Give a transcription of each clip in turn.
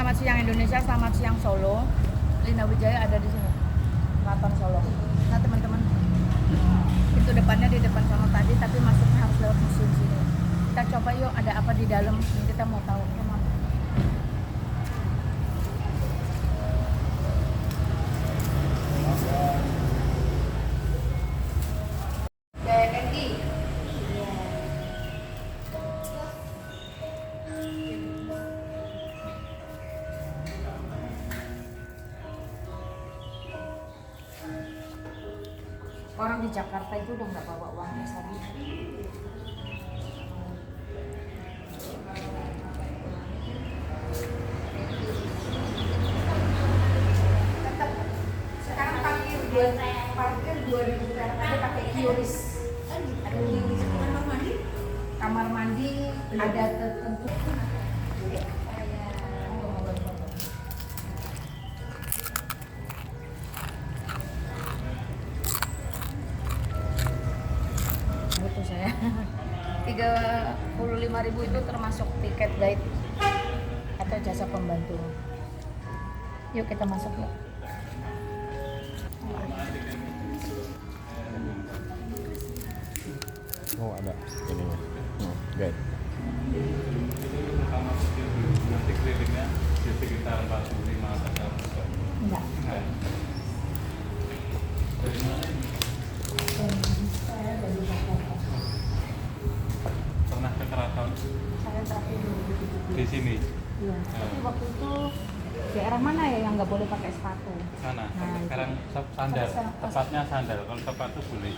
selamat siang Indonesia, selamat siang Solo. Lina Wijaya ada di sini, Keraton Solo. Nah teman-teman, pintu depannya di depan sana tadi, tapi masuknya harus lewat museum sini. Kita coba yuk, ada apa di dalam? Kita mau tahu. Come on. TNI. Orang di Jakarta itu udah nggak bawa uang cash lagi. Tetap sekarang parkir 2.000 perak aja pakai QRIS. Ada QRIS. Kamar mandi ada tertentu. Butuh saya 35.000 itu termasuk tiket guide atau jasa pembantu. Yuk kita masuk yuk. Oh ada ininya. Guide. Nanti kelilingnya di sekitar 45 atau 40. Enggak. Dari mana ini? Saya dari Jakarta. Pernah ke keraton Saya terakhir di sini? Iya. Tapi waktu itu daerah mana ya yang nggak boleh pakai sepatu? Sana. Nah, Sekarang itu. sandal. Sekarang pas- Tepatnya sandal. Kalau sepatu boleh.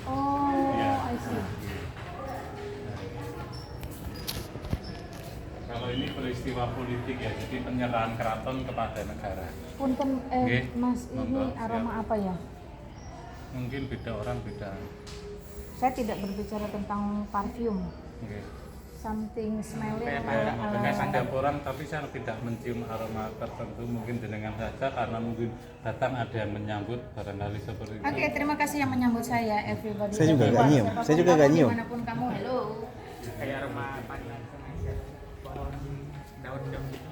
Oh, Iya. I see. Kalau ini peristiwa politik ya, jadi penyerahan keraton kepada negara. Punten, Oke. Mas, ini Monggo, aroma siap. apa ya? Mungkin beda orang beda. Saya tidak berbicara tentang parfum. Oke. Something smelling Ada orang, tapi saya tidak mencium aroma tertentu. Mungkin jenengan saja karena mungkin datang ada yang menyambut barangkali seperti itu. Oke, terima kasih yang menyambut saya, everybody. Saya juga nggak nyium. Siapapun Saya juga kamu, nggak nyium. Dimanapun kamu, hello. Kayak aroma pandan pohon daun-daun gitu.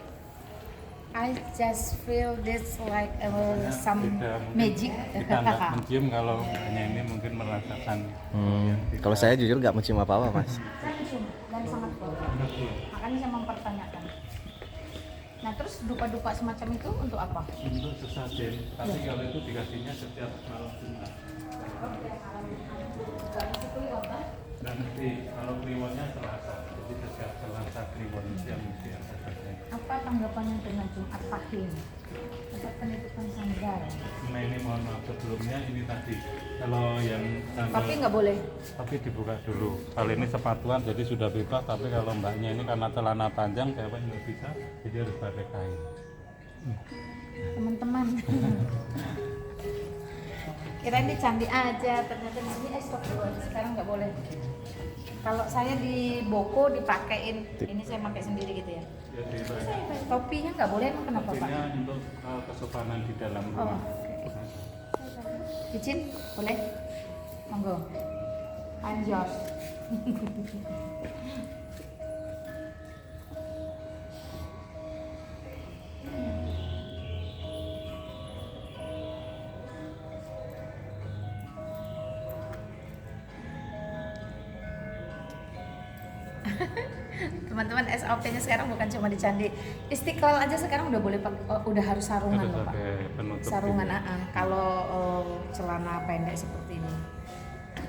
I just feel this like some Beda, mungkin magic. kita nggak mencium, kalau hanya ini mungkin merasakan. Kalau saya jujur nggak mencium apa-apa, Mas. Saya mencium dan sangat kuat. Makanya saya mempertanyakan. Nah, terus dupa-dupa semacam itu untuk apa? Untuk sesajen, tapi kalau itu dikasihnya setiap malam Jumat. Nanti kalau kliwonnya Selasa, jadi setiap Selasa kliwon itu yang mesti yang sesajen. Apa tanggapannya dengan Jumat Pahing? Untuk penutupan sanggar. Nah ini mohon maaf sebelumnya ini tadi kalau yang sandal, Tapi nggak boleh. tapi dibuka dulu. Kalau ini sepatuan jadi sudah bebas, tapi kalau mbaknya ini karena celana panjang cewek nggak bisa, jadi harus pakai kain. Teman-teman. Kira ini candi aja, ternyata di sini stop dulu. Sekarang nggak boleh. Kalau saya di Boko dipakein, ini saya pakai sendiri gitu ya. Jadi Topinya nggak boleh, emang kenapa Pak? topinya untuk kesopanan di dalam Oh, rumah. Izin, boleh? Monggo. I'm yours. Teman-teman, SOP-nya sekarang bukan cuma di Candi Istiqlal aja, sekarang udah boleh udah harus sarungan Harus loh Pak. pakai penutup Sarungan, juga. kalau celana pendek seperti ini.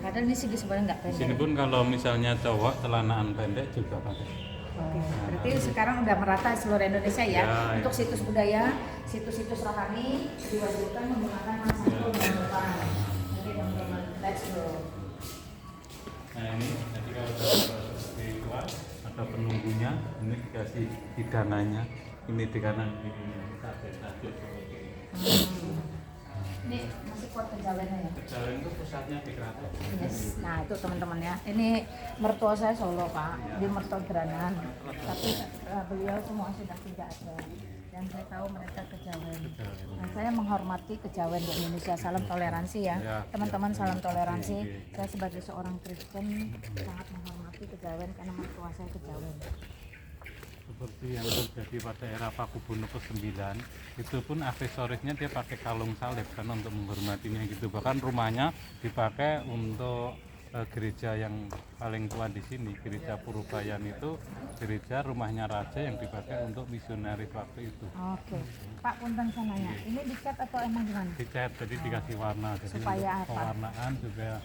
Padahal ini sih sebenarnya nggak Di pendek. sini pun kalau misalnya cowok celanaan pendek juga pakai. Oke, berarti sekarang udah merata seluruh Indonesia ya. Ya, Untuk ya. situs budaya, situs-situs rohani diwajibkan menggunakan masker Ya. dan depan. Oke teman-teman, let's go. Nah ini jadi kalau seperti luar ada penunggunya, ini dikasih hidangannya, ini di kanan ini sate seperti ini. Ini masih kuat kejalannya ya. Kejawen itu pusatnya di keraton. Yes. Nah itu teman-teman ya. Ini mertua saya Solo Pak, di Mertua Granan. Tapi beliau semua sudah tidak ada. Dan saya tahu mereka kejawen. Nah, saya menghormati kejawen di Indonesia. Salam toleransi ya, Ya, teman-teman. Salam toleransi. Oke. Saya sebagai seorang Kristen sangat menghormati kejawen karena mertua saya kejawen. seperti yang terjadi pada era Pakubuwono ke-9, itu pun aksesorisnya dia pakai kalung salib karena untuk menghormatinya gitu. Bahkan rumahnya dipakai untuk gereja yang paling tua di sini, gereja Purubayan itu gereja rumahnya raja yang dipakai untuk misionaris waktu itu. Oke. Pak punten saya nanya, ini dicat atau emang gimana? Dicat, jadi dikasih warna, jadi Supaya untuk apa? pewarnaan supaya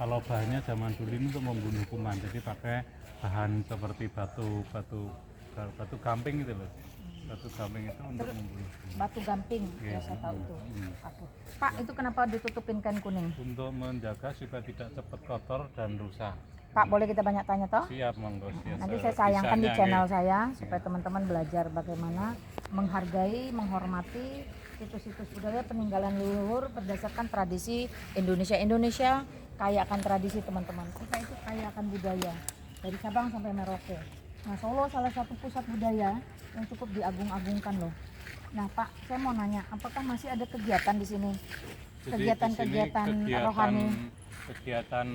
kalau bahannya zaman dulu ini untuk membunuh kuman, jadi pakai bahan seperti batu gamping gitu loh. Batu gamping itu untuk membunuh kuman. Batu gamping, Iya. ya saya tahu itu. Oke. Pak, itu kenapa ditutupin kain kuning? Untuk menjaga supaya tidak cepat kotor dan rusak. Pak, boleh kita banyak tanya toh? Siap, monggo. Nanti saya sayangkan di channel saya supaya teman-teman belajar bagaimana menghargai, menghormati situs-situs budaya peninggalan leluhur berdasarkan tradisi Indonesia. Indonesia kaya akan tradisi teman-teman. Kita itu kaya akan budaya dari Sabang sampai Merauke. Nah, Solo salah satu pusat budaya yang cukup diagung-agungkan loh. Nah, Pak, saya mau nanya, apakah masih ada kegiatan di sini? Kegiatan-kegiatan rohani? Kegiatan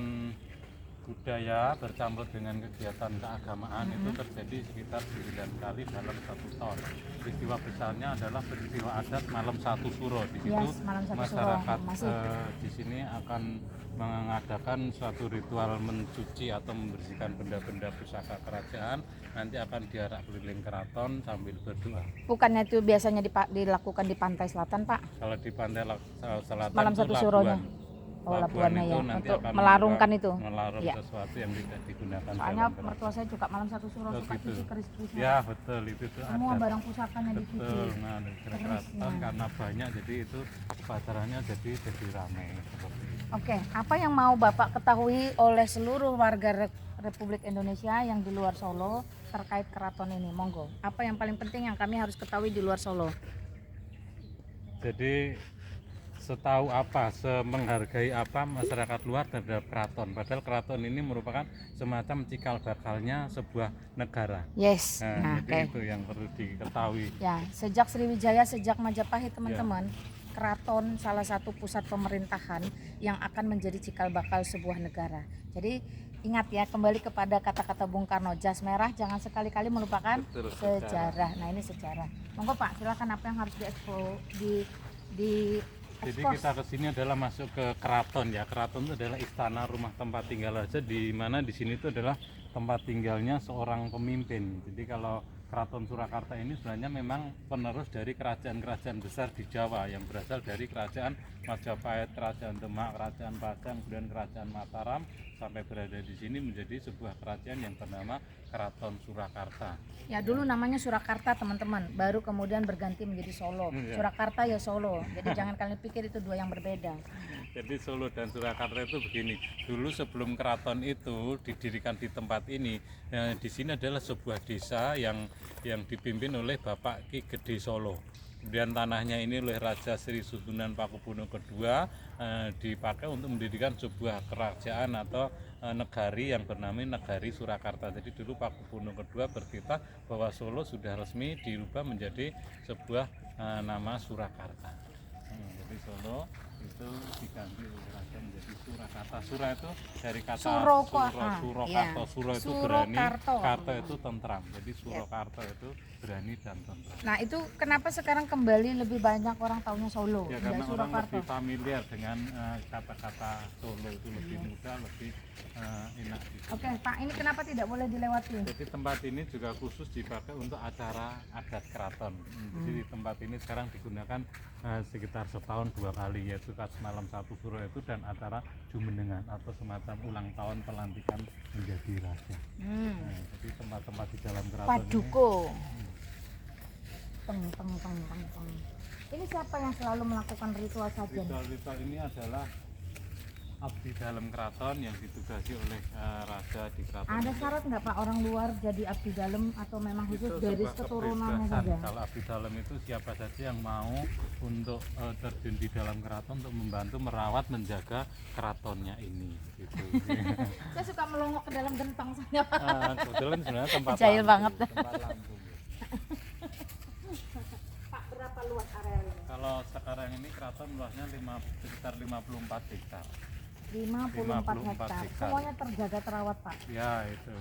budaya bercampur dengan kegiatan keagamaan itu terjadi sekitar 9 kali dalam 1 tahun. Peristiwa besarnya adalah peristiwa adat Malam Satu Suro. Di situ Yes, Malam Satu Suro. masyarakat Masih. di sini akan mengadakan suatu ritual mencuci atau membersihkan benda-benda pusaka kerajaan. Nanti akan diarak keliling keraton sambil berdoa. Bukannya itu biasanya dilakukan di pantai selatan, Pak? Kalau di pantai selatan Malam itu Satu Suronya. Labuan. Oh, labuannya itu ya, nanti untuk akan melarungkan itu. melarung Ya. sesuatu yang tidak digunakan Soalnya dalam keraton. mertua saya juga Malam Satu Suro Oh, suka gitu. cuci keris-kerisnya. Ya betul, itu tuh Semua adat. barang pusakanya dicuci. Betul, nah di keraton Kerisnya. karena banyak jadi itu upacaranya jadi ramai seperti itu. Oke, apa yang mau Bapak ketahui oleh seluruh warga Republik Indonesia yang di luar Solo terkait keraton ini? Monggo. Apa yang paling penting yang kami harus ketahui di luar Solo? Jadi setahu apa, semenghargai apa masyarakat luar terhadap keraton. Padahal keraton ini merupakan semacam cikal bakalnya sebuah negara. Yes. Nah, Nah, jadi oke. itu yang perlu diketahui. Ya, sejak Sriwijaya, sejak Majapahit teman-teman, keraton salah satu pusat pemerintahan yang akan menjadi cikal bakal sebuah negara. Jadi ingat ya, kembali kepada kata-kata Bung Karno, jas merah jangan sekali-kali melupakan Betul, sejarah. Nah, ini sejarah. Monggo Pak, silakan apa yang harus di Jadi ekspos. kita kesini adalah masuk ke keraton ya. Keraton itu adalah istana rumah tempat tinggal raja, di mana di sini itu adalah tempat tinggalnya seorang pemimpin. Jadi kalau Keraton Surakarta ini sebenarnya memang penerus dari kerajaan-kerajaan besar di Jawa yang berasal dari kerajaan Majapahit, kerajaan Demak, kerajaan Padang, kemudian kerajaan Mataram sampai berada di sini menjadi sebuah kerajaan yang bernama Keraton Surakarta. Ya, dulu namanya Surakarta teman-teman, baru kemudian berganti menjadi Solo. Iya. Surakarta ya Solo. Jadi jangan kalian pikir itu dua yang berbeda. Jadi Solo dan Surakarta itu begini. Dulu sebelum keraton itu didirikan di tempat ini, di sini adalah sebuah desa yang dipimpin oleh Bapak Ki Gede Solo. Kemudian tanahnya ini oleh Raja Sri Susunan Pakubuwono II dipakai untuk mendirikan sebuah kerajaan atau negari yang bernama Negari Surakarta. Jadi dulu Pakubuwono II berkitab bahwa Solo sudah resmi dirubah menjadi sebuah nama Surakarta. Jadi Solo itu diganti oleh raja menjadi Surakarta. Sura itu dari kata Surokarta. Surokarta. Ya. Suro itu berani, Surokarta. Karta itu tentram. Jadi Surakarta itu berani dan tentram. Nah, itu kenapa sekarang kembali lebih banyak orang taunya Solo, Ya tidak karena orang Surakarta? lebih familiar dengan kata-kata Solo itu lebih mudah, lebih enak. Oke, Pak, ini kenapa tidak boleh dilewati? Jadi tempat ini juga khusus dipakai untuk acara adat keraton. Jadi di tempat ini sekarang digunakan sekitar setahun 2 kali, yaitu Malam Satu Suro itu dan acara Jumenengan atau semacam ulang tahun pelantikan menjadi raja. Nah, jadi tempat-tempat di dalam keraton Paduko. Teng. Ini siapa yang selalu melakukan ritual ini, sajian? ritual ini adalah abdi dalam keraton yang ditugasi oleh raja di keraton. Ada syarat nggak Pak orang luar jadi abdi dalam atau memang khusus Itu garis sebuah keturunannya kebebasan. saja? Kalau abdi dalam itu siapa saja yang mau untuk terjun di dalam keraton untuk membantu merawat menjaga keratonnya ini gitu. Saya suka melongok ke dalam gentong saya. Kebetulan sebenarnya tempat Jahil Lampung, banget. tempat Lampung. Pak, berapa luas area ini? Kalau sekarang ini keraton luasnya sekitar 54 hektar. 54 54 hektar. hektar. Semuanya terjaga terawat, Pak. Ya itu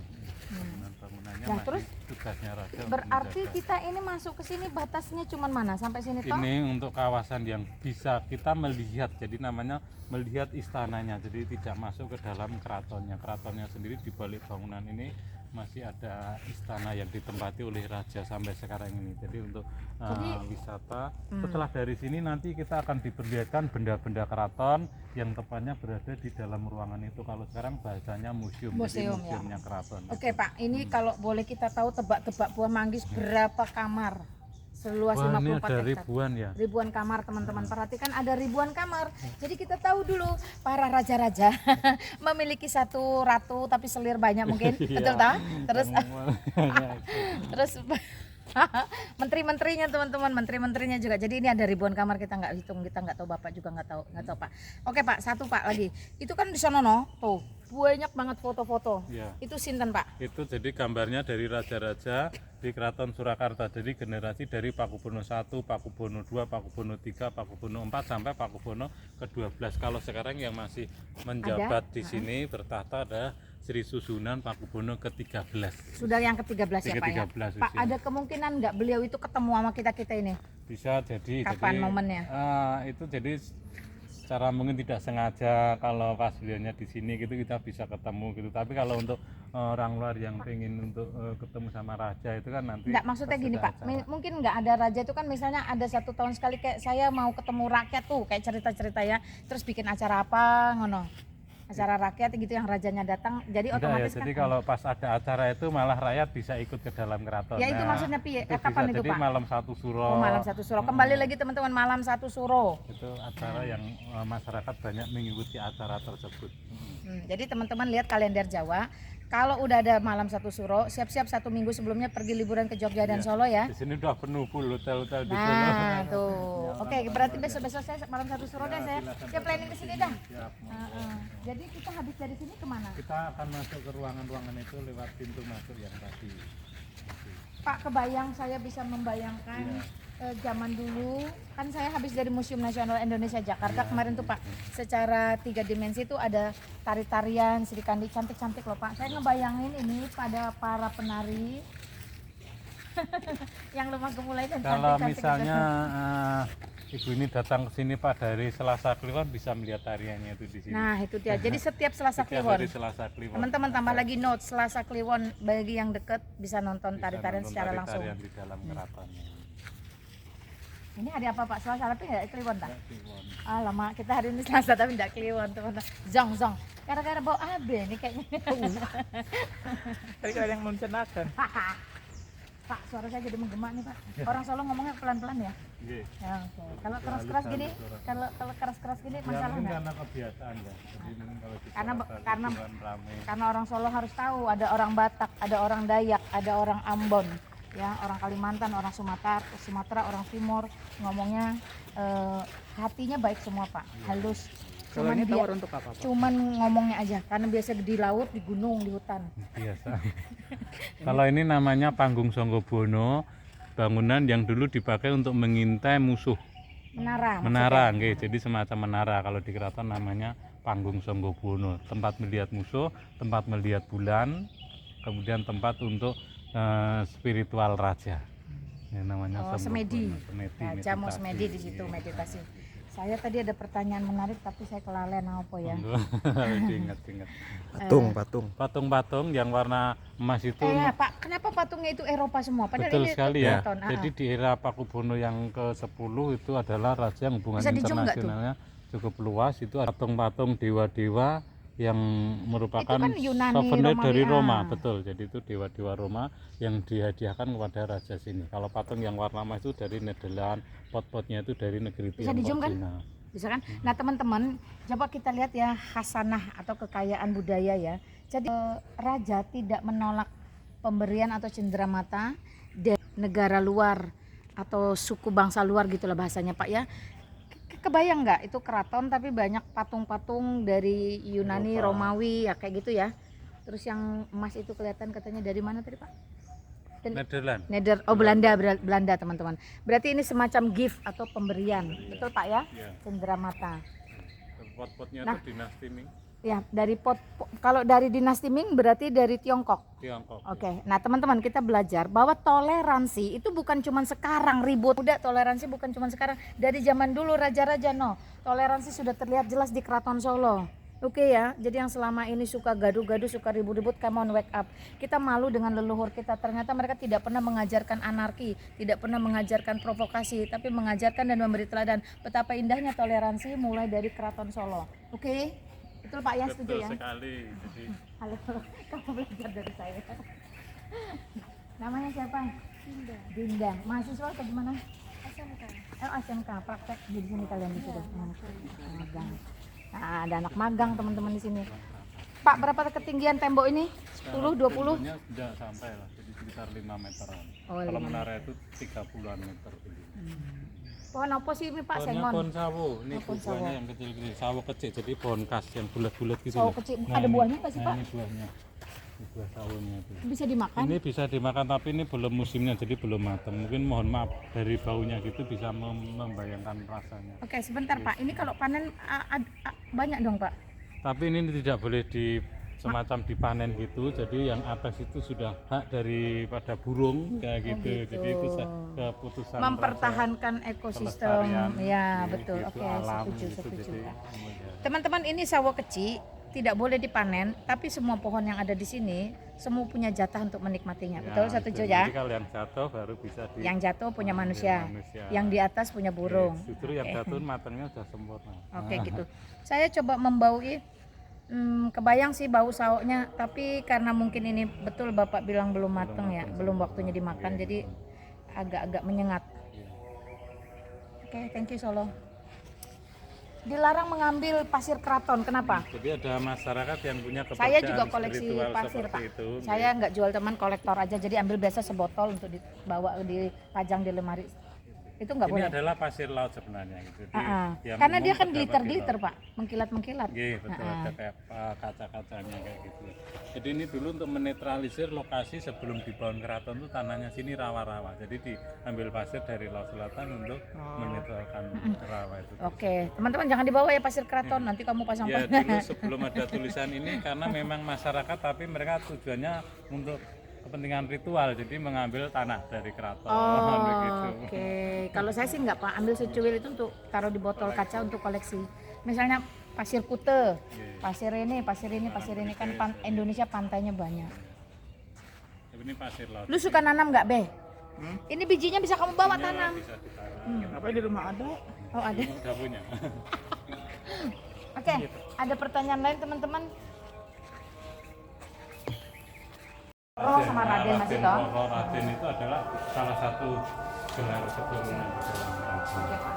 bangunannya Nah, masih terus tugasnya raja untuk Berarti menjaga. kita ini masuk ke sini batasnya cuman mana? Sampai sini toh? Ini untuk kawasan yang bisa kita melihat, jadi namanya melihat istananya, jadi tidak masuk ke dalam keratonnya. Keratonnya sendiri di balik bangunan ini masih ada istana yang ditempati oleh raja sampai sekarang ini. Jadi untuk wisata, setelah dari sini nanti kita akan diperlihatkan benda-benda keraton yang tepatnya berada di dalam ruangan itu. Kalau sekarang bahasanya museum, jadi Museum, ya. museumnya keraton. Oke Pak, ini kalau boleh kita tahu tebak-tebak Buah Manggis berapa kamar? Seluas Wah, ini 54 ada hektar. ribuan ya. Ribuan kamar, teman-teman. Perhatikan ada ribuan kamar. Jadi kita tahu dulu para raja-raja memiliki satu ratu tapi selir banyak mungkin. Iya. Betul tak? Terus Semuanya itu. terus menteri-menterinya teman-teman, menteri-menterinya juga. Jadi ini ada ribuan kamar, kita nggak hitung, kita nggak tahu, Bapak juga nggak tahu Pak. Oke Pak, satu Pak lagi. Itu kan di sono no, tuh banyak banget foto-foto. Iya. Itu sinten Pak? Itu jadi gambarnya dari raja-raja di Keraton Surakarta. Jadi generasi dari Pakubono I, Pakubono II, Pakubono III, Pakubono IV sampai Pakubono ke-12. Kalau sekarang yang masih menjabat di sini bertahta ada Sri Susunan Pakubono ke-13. Sudah yang ke-13 ya Pak ya? Ke-13 Pak, usia. ada kemungkinan nggak beliau itu ketemu sama kita ini? Bisa jadi. Kapan jadi, momennya? Itu jadi secara mungkin tidak sengaja kalau pas beliaunya di sini gitu kita bisa ketemu gitu. Tapi kalau untuk orang luar yang pengen untuk ketemu sama raja itu kan nanti. Nggak, maksudnya pas gini ada Pak, acara. mungkin nggak ada raja itu kan misalnya ada 1 tahun sekali kayak saya mau ketemu rakyat tuh kayak cerita-cerita ya, terus bikin acara apa ngono, acara rakyat gitu yang rajanya datang, jadi Enggak ya, otomatis jadi kan kalau pas ada acara itu malah rakyat bisa ikut ke dalam keraton. ya itu Nah, maksudnya piye, itu kapan bisa. itu Jadi Pak? malam 1 suro. Oh, malam 1 suro, kembali lagi teman-teman, malam 1 suro. Itu acara yang masyarakat banyak mengikuti acara tersebut. Jadi teman-teman lihat kalender Jawa, kalau udah ada malam 1 suro, siap-siap 1 minggu sebelumnya pergi liburan ke Jogja dan Solo ya. Di sini udah penuh full hotel-hotel di Solo. Nah tuh, oke, berarti besok-besok saya malam 1 suro deh saya planning ke sini dah. Siap, Jadi kita habis dari sini kemana? kita akan masuk ke ruangan-ruangan itu lewat pintu masuk yang tadi. Pak, kebayang, saya bisa membayangkan zaman dulu kan saya habis dari Museum Nasional Indonesia Jakarta kemarin tuh Pak, secara 3 dimensi itu ada tari-tarian Sri Kandi, cantik-cantik loh Pak. Saya ngebayangin ini pada para penari yang lemah gemulai dan Kalau cantik-cantik misalnya gitu. ibu ini datang ke sini Pak dari Selasa Kliwon bisa melihat tariannya itu di sini. Nah itu dia, jadi setiap Selasa Setiap Kliwon hari Selasa Kliwon. teman-teman tambah lagi note, Selasa Kliwon bagi yang deket bisa nonton Bisa tari-tarian nonton secara langsung. tari-tarian di dalam keratonnya. Ini hari apa Pak? Selasa tapi nggak Kliwon tak? Kliwon. Ah lama, kita hari ini Selasa tapi nggak Kliwon teman-teman. Zong. Gara-gara bau abe nih kayaknya. Tadi ada yang mencernakan. Pak, suara saya jadi menggema nih Pak. Orang Solo ngomongnya pelan-pelan ya? Nggih. Ya oke. Kalau keras-keras gini, kalau keras-keras gini Ya, masalah mungkin nggak? karena kebiasaan ya. Jadi mungkin kalau di Karena- Jakarta karena- itu kan ramai. Karena orang Solo harus tahu ada orang Batak, ada orang Dayak, ada orang Ambon, ya orang Kalimantan, orang Sumatera, orang Timur ngomongnya hatinya baik semua Pak, halus. Kalau Cuman ini dia, tawar untuk apa Pak? cuman ngomongnya aja, karena biasa di laut, di gunung, di hutan. Biasa. Kalau ini namanya Panggung Sanggobono, bangunan yang dulu dipakai untuk mengintai musuh. Menara. Menara, nggih. Jadi semacam menara. Kalau di keraton namanya Panggung Sanggobono, tempat melihat musuh, tempat melihat bulan, kemudian tempat untuk spiritual raja. Ini namanya Oh, Sanggobono. semedi. Semedi, Ya, jamu meditasi. semedi di situ, meditasi. Saya tadi ada pertanyaan menarik tapi saya kelalen apa ya? Ingat. Patung. Patung-patung yang warna emas itu Ya Pak, kenapa patungnya itu Eropa semua? Padahal betul ini sekali ya. keraton. Jadi di era Pakubono yang ke-10 itu adalah raja yang hubungan Bisa dijum nggak tuh? internasionalnya cukup luas. Itu ada patung-patung dewa-dewa yang merupakan Itu kan Yunani, souvenir Romawi, dari Roma, ah. betul. Jadi itu dewa-dewa Roma yang dihadiahkan kepada raja sini. Kalau patung yang warna emas itu dari Nederland, pot-potnya itu dari negeri Bisa Tiongkok, dijum kan? Cina. Bisa kan? Nah teman-teman, coba kita lihat ya khasanah atau kekayaan budaya ya. Jadi raja tidak menolak pemberian atau cenderamata dari negara luar atau suku bangsa luar gitulah bahasanya Pak ya. Kebayang nggak itu keraton tapi banyak patung-patung dari Yunani, Eropa. Romawi ya kayak gitu ya. Terus yang emas itu kelihatan katanya dari mana tadi Pak? Nederland. Belanda teman-teman. Berarti ini semacam gift atau pemberian, betul Pak ya? Ya. Cenderamata. pot-potnya Nah. itu dinasti Ming, Ya, dari kalau dari dinasti Ming berarti dari Tiongkok. Tiongkok. Oke, nah teman-teman kita belajar bahwa toleransi itu bukan cuma sekarang ribut. Udah, toleransi bukan cuma sekarang. Dari zaman dulu raja-raja toleransi sudah terlihat jelas di Keraton Solo. Oke ya, jadi yang selama ini suka gaduh-gaduh, suka ribut-ribut, come on wake up. Kita malu dengan leluhur kita. Ternyata mereka tidak pernah mengajarkan anarki, tidak pernah mengajarkan provokasi, tapi mengajarkan dan memberi teladan betapa indahnya toleransi mulai dari Keraton Solo. Oke? Betul Pak ya, setuju Betul ya? sekali. Jadi Halo, kamu belajar dari saya. Namanya siapa? Dinda. Mahasiswa atau gimana? SMK. SMK, praktek di sini kalian di sini. Magang. Nah, ada anak magang teman-teman di sini. Pak, berapa ketinggian tembok ini? 10, 20? temboknya sudah sampai lah, jadi sekitar 5 meteran. Oh, Kalau 5 menara itu 30-an meter tinggi. Pohon apa sih ini Pak? Pohonnya Sengon. pohon sawo, ini pohon buahnya sawo. yang kecil-kecil, sawo kecil, jadi pohon khas yang bulat-bulat gitu. Sawo loh. kecil. Nah, Ada ini- buahnya nggak sih, nah, Pak? Ini buahnya, ini buah sawonya itu. Bisa dimakan? Ini bisa dimakan tapi ini belum musimnya, jadi belum matang. Mungkin mohon maaf dari baunya gitu bisa membayangkan rasanya. Oke, sebentar Pak. Ini kalau panen banyak dong Pak. Tapi ini tidak boleh di semacam dipanen gitu, jadi yang atas itu sudah hak daripada burung kayak gitu. gitu. Jadi itu keputusan Mempertahankan rasa ekosistem. pelestarian Ya, di- betul. gitu, Oke, alam setuju, gitu. setuju. Jadi, Pak. ya. Teman-teman, ini sawo kecil tidak boleh dipanen, tapi semua pohon yang ada di sini semua punya jatah untuk menikmatinya. Betul, setuju ya? Jadi kalau yang jatuh baru bisa di Yang jatuh punya manusia, manusia. yang di atas punya burung. Justru yang jatuh matangnya sudah sempurna. Oke, gitu. Saya coba membaui, kebayang sih bau sawonya, tapi karena mungkin ini betul Bapak bilang belum mateng ya, belum waktunya dimakan, jadi agak-agak menyengat. Oke, thank you Solo. Dilarang mengambil pasir keraton, kenapa? Jadi ada masyarakat yang punya kepercayaan Saya juga koleksi spiritual pasir seperti Pak. itu. Saya nggak jual teman, kolektor aja, jadi ambil biasa sebotol untuk dibawa dipajang di lemari. Itu nggak Ini boleh. adalah pasir laut sebenarnya gitu. Yang Karena umum dia kan terdapat di glitter-glitter laut. Pak, mengkilat-mengkilat. Iya betul, ada kayak kaca-kacanya kayak gitu. Jadi ini dulu untuk menetralisir lokasi sebelum dibangun keraton itu tanahnya sini rawa-rawa. Jadi diambil pasir dari laut selatan untuk menetralkan rawa itu. Oke, teman-teman jangan dibawa ya pasir keraton, nanti kamu pasang Ya dulu sebelum ada tulisan ini karena memang masyarakat tapi mereka tujuannya untuk kepentingan ritual, jadi mengambil tanah dari keraton begitu. Oke, kalau saya sih nggak Pak, ambil secuil itu untuk taruh di botol kaca untuk koleksi. Misalnya pasir kute, pasir ini kan Indonesia pantainya banyak. Tapi ini pasir laut. Lu suka nanam nggak Be? Ini bijinya bisa kamu bawa tanam. Bisa ditaruh. Apa di rumah ada? Oh ada. Udah punya. Oke, ada pertanyaan lain teman-teman? Oh sama Raden masih toh? Roro Raden itu adalah salah satu gelar keturunan di dalam keraton. Oke, Pak.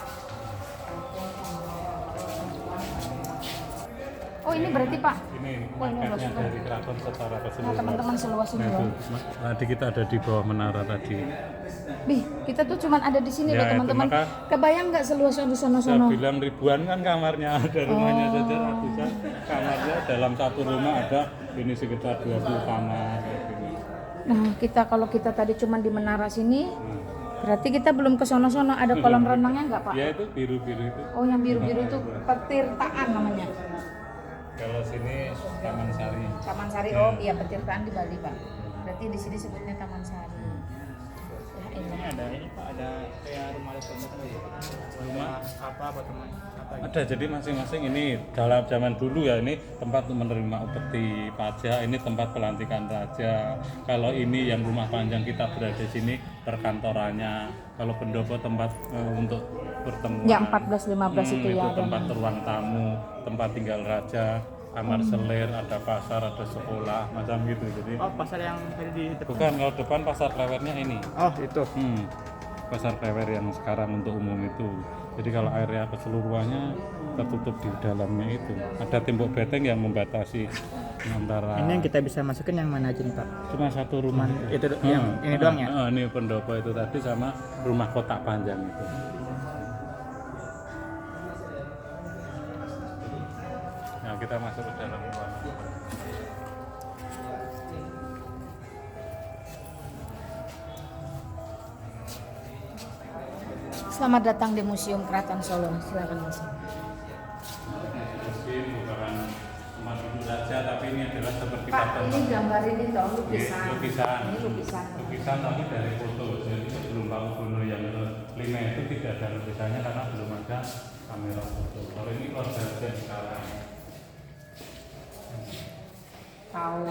Oh ini berarti Pak, Ini Wah, ini maketnya luas dari keraton secara nah keseluruhan. teman-teman seluas ini Nah, loh. itu, tadi kita ada di bawah menara tadi. Bih, kita tuh cuman ada di sini Ya, loh itu teman-teman. maka- Kebayang nggak seluas di Saya sono-sono? bilang ribuan kan kamarnya, ada rumahnya saja ratusan kamarnya, dalam satu rumah ada ini sekitar 20 kamar kayak gini. Nah, kalau kita tadi cuman di menara sini, berarti kita belum ke sono-sono. Ada kolam renangnya nggak Pak? Ya itu biru-biru itu. Oh, yang biru-biru itu Petirtaan namanya. Kalau sini Taman Sari. Taman Sari. Oh, iya Petirtaan di Bali Pak. Berarti di sini sebutnya Taman Sari. Ya, Ini elah. ada ini Pak, ada kayak rumah teman rumah apa teman apa gitu. Ada, jadi masing-masing ini dalam zaman dulu ya, ini tempat untuk menerima upeti pajak, ini tempat pelantikan raja. Kalau ini yang rumah panjang kita berada di sini perkantorannya. Kalau pendopo tempat untuk pertemuan. Ya 14-15 itu ya. ada. tempat ruang tamu, tempat tinggal raja, kamar selir, ada pasar, ada sekolah, macam gitu. Jadi Oh, pasar yang tadi di depan. bukan, kalau depan pasar klewernya ini. Oh, itu. Pasar klewer yang sekarang untuk umum itu. Jadi kalau area keseluruhannya tertutup di dalamnya itu. Ada tembok beteng yang membatasi antara. Ini yang kita bisa masukin yang mana aja nih Pak? Cuma satu rumah. Itu yang ini doang ya? Ini pendopo itu tadi sama rumah kotak panjang itu. Nah, kita masuk ke dalam ruangan. Selamat datang di Museum Keraton Solo. Silakan Mas. kita Pak, ini gambar ini toh lukisan. lukisan. Ini lukisan. Lukisan tapi dari foto. Jadi sebelum Pak Ubono yang ke-5 itu tidak ada lukisannya karena belum ada kamera foto. Kalau ini order sekarang. Tahu.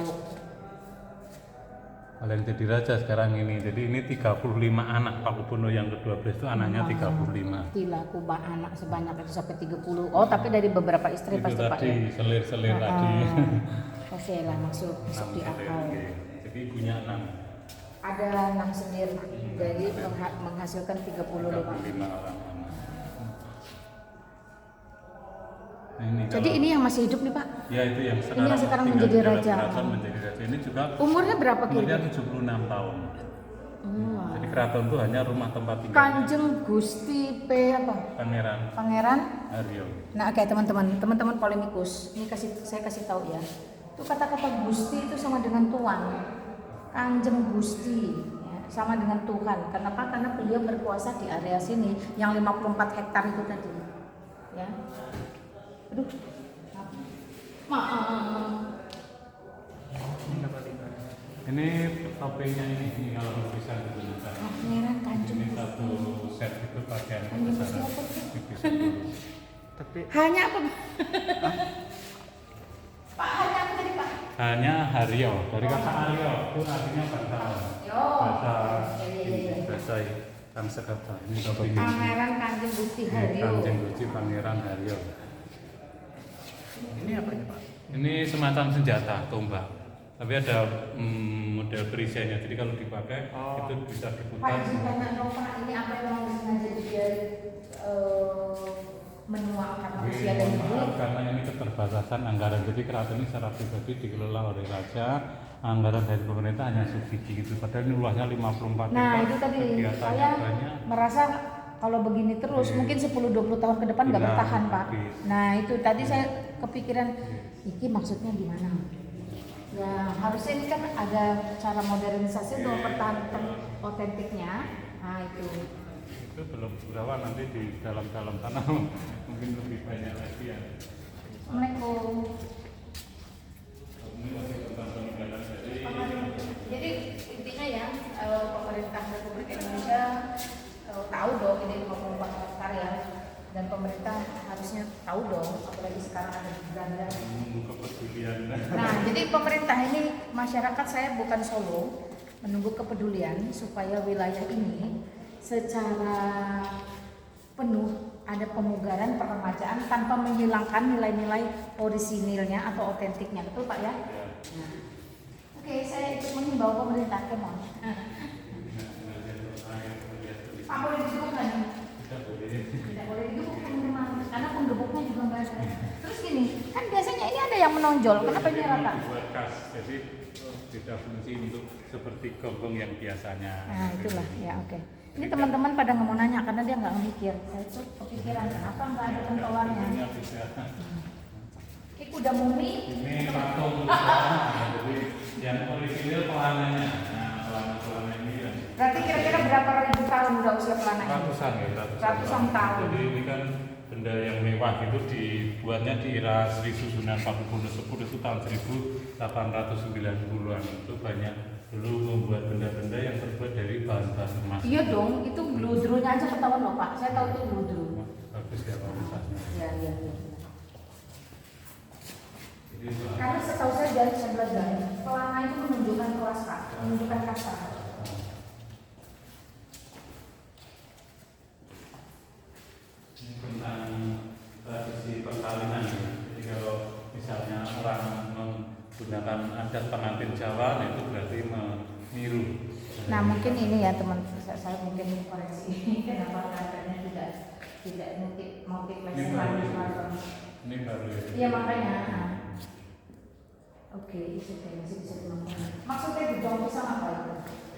Kalian jadi raja sekarang ini. Jadi ini 35 anak Pak Ubono yang ke-12 itu anaknya 35. Gila, kubah anak sebanyak itu sampai 30. Oh, tapi dari beberapa istri Itu pasti Pak tadi ya. selir-selir tadi. Oke lah, masuk 6 di selir, akal. oke. Jadi punya 6. Ada 6 selir, jadi menghasilkan 35. 35 orang anak. Nah, ini Jadi kalau- ini yang masih hidup nih Pak? ya itu yang sekarang, Ini yang sekarang tinggal menjadi di dalam raja. keraton menjadi raja. Ini juga Umurnya berapa umurnya kira-kira? 76 tahun. Hmm. Jadi keraton itu hanya rumah tempat tinggal Kanjeng Gusti P apa? Pangeran Pangeran. Haryo. Nah, oke teman-teman polemikus. Ini saya kasih tahu ya. Itu kata-kata Gusti itu sama dengan Tuan. Kanjeng Gusti ya, sama dengan Tuhan. Kenapa? Karena beliau berkuasa di area sini yang 54 hektar itu tadi. Ya. Aduh. Maaf. Ini topengnya ini kalau bisa digunakan. Pangeran Kanjeng Ini Gusti. satu set itu pakaian Kanjeng Gusti besar. apa sih? Bisa dulu. Tapi Hanya apa? Pak, hanya apa tadi Pak? Hanya Haryo dari kata Haryo itu artinya bahasa Yo. bahasa Iya. bahasa Sanskerta. Ini topengnya. Pangeran Kanjeng Gusti Ini Haryo. Kanjeng Gusti Pangeran Haryo. ini apa Pak? Ini semacam senjata tombak, tapi ada model perisainya. Jadi kalau dipakai itu bisa Pak, diputar. jika Nova ini apa yang mau sengaja biar menua karena usia dan Mohon maaf, ibu? karena ini keterbatasan anggaran. Jadi keraton ini secara pribadi dikelola oleh raja. Anggaran dari pemerintah hanya subsidi gitu. Padahal ini luasnya 54 Nah hektar, itu tadi kegiatannya saya banyak. merasa kalau begini terus Iya. mungkin 10-20 tahun ke depan nggak Iya, bertahan Pak. iya. Nah itu tadi saya kepikiran, iki maksudnya gimana? Ya harusnya ini kan ada cara modernisasi untuk mempertahankan otentiknya. Nah itu. Itu belum berapa nanti di dalam-dalam tanah mungkin lebih banyak lagi ya. Assalamualaikum. Ini masih tentang peninggalan dari Jadi intinya ya pemerintah Republik Indonesia tahu dong ini 54 hektar ya, dan pemerintah harusnya tahu dong, apalagi sekarang ada di Belanda. menunggu kepedulian. Nah jadi pemerintah ini, masyarakat saya bukan Solo, menunggu kepedulian supaya wilayah ini secara penuh ada pemugaran peremajaan tanpa menghilangkan nilai-nilai orisinilnya atau otentiknya, betul Pak ya? Nah, oke, saya ikut mengimbau pemerintah, kemon. Pak boleh didukung nggak nih? Tidak boleh didukung teman-teman, karena penggebuknya juga nggak ada. Terus gini, kan biasanya ini ada yang menonjol, kenapa ini rata? Dibuat khas, jadi tidak fungsi untuk seperti gonggong yang biasanya. Nah itulah ya, oke. Ini teman-teman pada nggak mau nanya karena dia nggak mikir. Saya tuh kepikiran kenapa nggak ada pentolannya. Ini bisa. Ini kuda mumi. Ini patung, jadi yang orisinil pelananya. Nah, pelana ini ya. Berarti kira-kira berapa ribu tahun udah usia pelana ini? Ratusan ya, Ratusan tahun. Jadi ini kan benda yang mewah itu dibuatnya di era Sri Susunan Pakubuwono X itu tahun 1890-an. Itu banyak dulu membuat benda-benda yang terbuat dari bahan-bahan emas. Iya dong, itu gludrunya aja ketahuan loh Pak. Saya tahu itu gludru. Bagus ya kualitasnya. Iya, iya, iya. Jadi itu Karena setahu saya dari 11 jari, pelana itu menunjukkan kelas Pak, menunjukkan kasta. ini tentang tradisi perkawinan ya. Jadi kalau misalnya orang menggunakan adat pengantin Jawa, itu berarti meniru. Nah mungkin ini ya teman, saya mungkin koreksi kenapa katanya tidak motif Ini baru ya. Ini baru ya. Iya makanya. Nah. Oke, itu masih bisa dilakukan. Maksudnya di dalam pisang apa itu?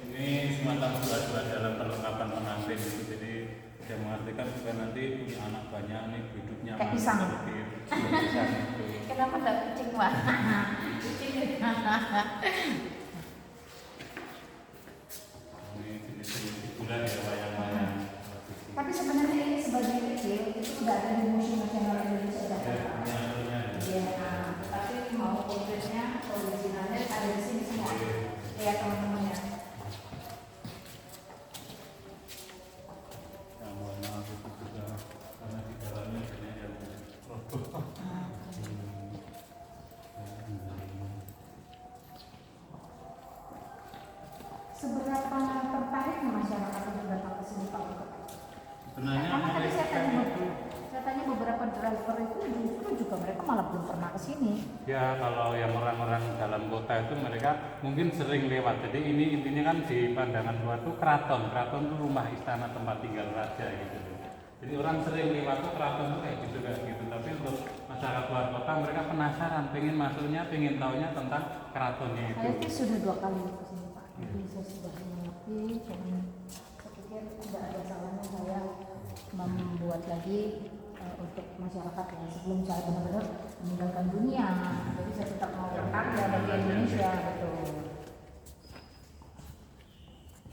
Ini semacam surat-surat dalam perlengkapan pengantin itu. Jadi dia mengartikan juga nanti punya anak banyak nih hidupnya Kayak pisang. seperti pisang itu. Kenapa nggak kucing Pak? Kucing. Ini jenis-jenis hiburan ya, wayang-wayang. Tapi sebenarnya ini sebagian kecil itu sudah ada di Museum Nasional Indonesia Jakarta. Ya, Iya, tapi mau konkretnya originalnya ya teman-teman ya. Ya, mohon maaf itu juga karena di dalamnya banyak yang roboh. Seberapa tertarik masyarakat untuk datang ke sini Pak? Sebenarnya Karena tadi mereka saya tanya beberapa driver itu justru juga mereka malah belum pernah ke sini. ya kalau yang orang-orang dalam kota itu mereka mungkin sering lewat. Jadi ini intinya kan di pandangan luar tuh keraton itu rumah istana tempat tinggal raja gitu. Jadi orang sering lewat tuh keraton tuh kayak gitu. Tapi untuk masyarakat luar kota mereka penasaran, pengen masuknya, pengen taunya tentang keratonnya itu. Saya sih sudah 2 kali ke sini Pak. Jadi saya sudah mengerti, cuman saya pikir tidak ada salahnya saya membuat lagi untuk masyarakat ya sebelum saya benar-benar meninggalkan dunia. Jadi saya tetap mau berkarya bagi Indonesia, betul.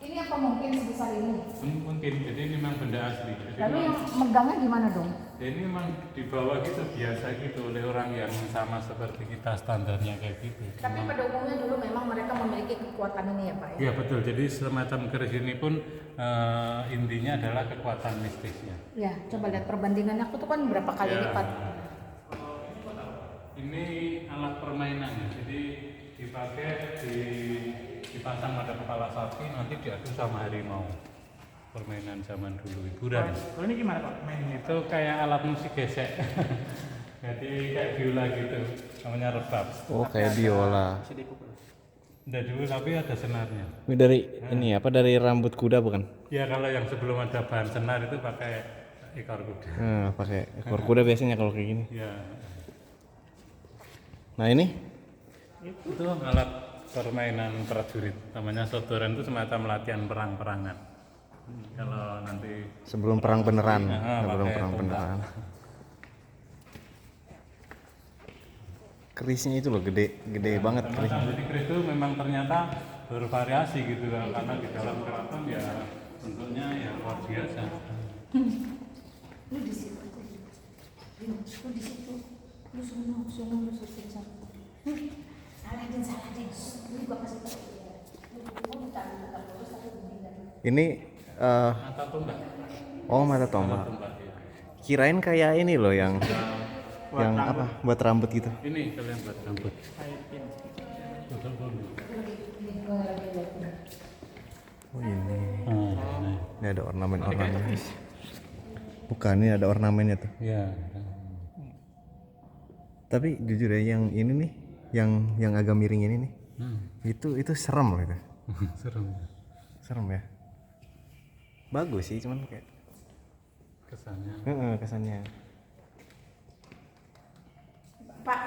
Ini apa mungkin sebesar ini? Mungkin, jadi ini memang benda asli. Jadi Lalu memang- yang megangnya gimana dong? Ya ini memang dibawa gitu biasa gitu oleh orang yang sama seperti kita standarnya kayak gitu. Tapi pada umumnya dulu memang mereka memiliki kekuatan ini ya Pak ya? Iya betul. Jadi semacam keris ini pun intinya adalah kekuatan mistisnya. Ya, coba lihat perbandingannya aku tuh kan berapa kali Ya. lipat. Ini alat permainannya. Jadi dipakai dipasang pada kepala sapi nanti diadu sama harimau. Permainan zaman dulu hiburan. Kalau ini gimana Pak mainnya? Itu kayak alat musik gesek. Jadi kayak biola gitu, namanya rebab. Oh, kayak biola. Bisa dipukul. Udah dulu tapi ada senarnya. Ini dari ini apa dari rambut kuda bukan? Ya kalau yang sebelum ada bahan senar itu pakai ekor kuda. Pakai ekor kuda biasanya kalau kayak gini. Ya. Nah, ini Itu alat permainan prajurit. Namanya sodoran itu semacam latihan perang-perangan. Kalau nanti sebelum perang beneran, sebelum pakai perang tombak. beneran. Kerisnya itu loh gede banget kerisnya. Semacam jadi keris itu memang ternyata bervariasi gitu kan, karena di dalam keraton ya bentuknya ya luar biasa. Lu di situ aja. Lu di situ. Lu sono lu susah. Salah din. Lu juga kasih tahu. Lu bukan terus tapi begini. Ini Mata tombak. oh mata tombak. Tombak ya. Kirain kayak ini loh yang apa buat rambut gitu. Ini kalian buat rambut. Oh ini. Nah, Ini ada ornamen-ornamen. Bukan, ini ada ornamennya tuh. ya. Tapi jujur ya yang ini nih, yang agak miring ini nih, itu serem loh itu. Serem Serem ya. Bagus sih, cuman kayak kesannya. kesannya. Pak,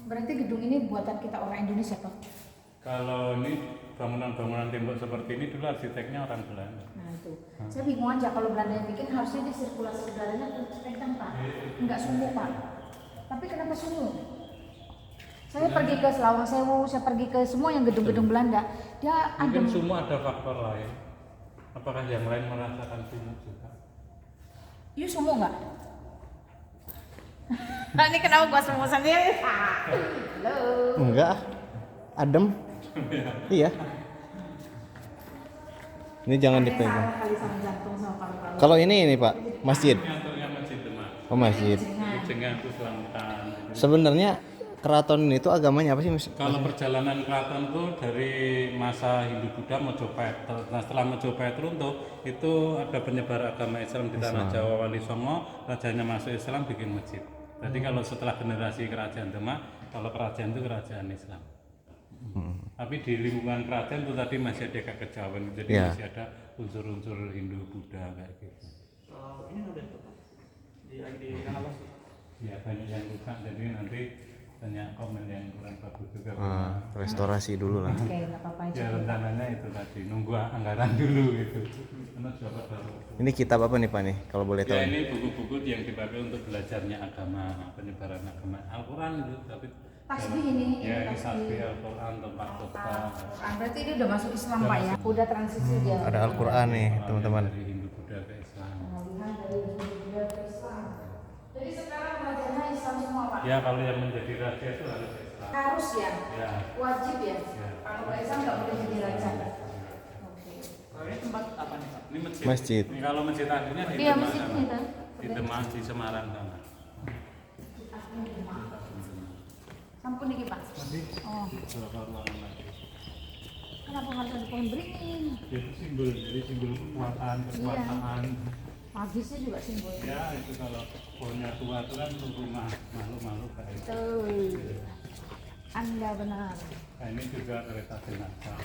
berarti gedung ini buatan kita orang Indonesia Pak? Kalau ini bangunan-bangunan tembok seperti ini dulu arsiteknya orang Belanda. Nah itu, saya bingung aja kalau Belanda yang bikin harusnya di sirkulasi udaranya kencang Pak, nggak sumbu Pak. Tapi kenapa sumbu? Saya pergi ke Selawang Sewu, saya pergi ke semua yang gedung-gedung Belanda, dia Mungkin adem. semua ada faktor lain. Apakah yang lain merasakan sumuk juga? You sumbu nggak? Nah, ini kenapa gua sumbu sendiri? Halo. Enggak, adem. Iya. Ini jangan dipegang. Salah kali sama jantung sama paru-paru. Kalau ini Pak, masjid. Ini aturnya Masjid Demak. Oh masjid. Jenengan itu Selangkan. Sebenarnya keraton ini tuh agamanya apa sih Mas? Kalau perjalanan keraton itu dari masa Hindu Buddha Mojopahit. Nah, setelah Mojopahit runtuh, itu ada penyebar agama Islam di tanah Jawa. Wali Songo, rajanya masuk Islam bikin masjid. Jadi kalau setelah generasi kerajaan Demak, kalau kerajaan itu kerajaan Islam. Tapi di lingkungan kerajaan itu tadi masih ada kekejawan, jadi Ya. masih ada unsur-unsur Hindu Buddha kayak gitu. Ini udah tutup. Lagi di renovasi. Ya banyak yang rusak, jadi nanti banyak komen yang kurang bagus juga. Restorasi dulu lah. Oke, nggak apa-apa aja. Ya rencananya itu tadi nunggu anggaran dulu gitu. Karena juga baru. Ini kitab apa nih Pak nih? Kalau boleh tahu. Ya ini buku-buku yang dipakai untuk belajarnya agama, penyebaran agama Al-Quran itu, tapi Tasbih ini, ya ini tasbih. tasbih Al-Quran tempat khotbah. Berarti ini udah masuk Islam Pak ya? Udah transisi dia. Ada Al-Qur'an nih, teman-teman. Dari Hindu Buddha ke Islam. Pengalihan dari Hindu ke Islam. Jadi sekarang belajarnya Islam semua Pak? Ya kalau yang menjadi raja itu harus Islam. Harus ya? Ya. Wajib ya? Ya. Kalau Esa nggak boleh jadi raja. Oke. Kalau ini tempat apa nih Pak? Ini masjid. Masjid. Ini kalau masjid aslinya di Iya Demak masjid sana. ini kan. Di Demak di Semarang sana. Sampun nih Pak. Oh. Beberapa ruangan lagi. Kenapa harus ada pohon beringin? Itu simbol, jadi simbol kekuatan, kekuasaan. Magisnya juga simbol. Ya itu kalau pohonnya tua itu kan rumah makhluk-makhluk kayak itu. Betul. Anda benar. Nah ini juga kereta jenazah.